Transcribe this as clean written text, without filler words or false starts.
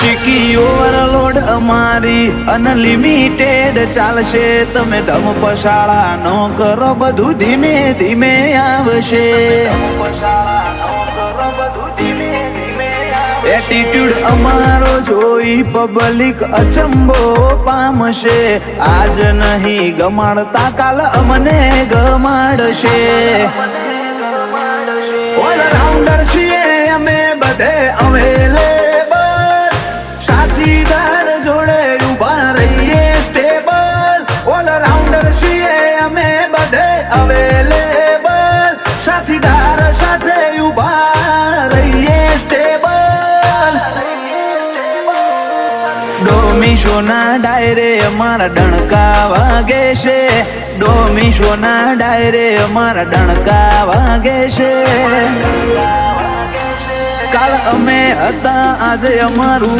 શીખી ઓવરલોડ અમારી અનલિમિટેડ ચાલશે. તમે ધમ પશાળા નો કરો, બધું ધીમે ધીમે આવશે. એટીટ્યુડ અમારો જોઈ પબ્લિક અચંબો પામશે. આજ નહીં ગમાડતા કાલ અમને ગમાડશે. ઓલરાઉન્ડર છીએ અમે બધે અવેલેબલ, સાથીદાર જોડે ઉભા રહીએ સ્ટેબલ. ઓલરાઉન્ડર છીએ અમે બધે અવેલેબલ, સાથીદાર સાથે ઉભા રહીએ સ્ટેબલ. ડોમિશોના ડાયરે અમારા ડણકા વાગે છે. ડોમિશોના ડાયરે અમારા ડણકા વાગે છે. કાલ અમે હતા આજે અમારું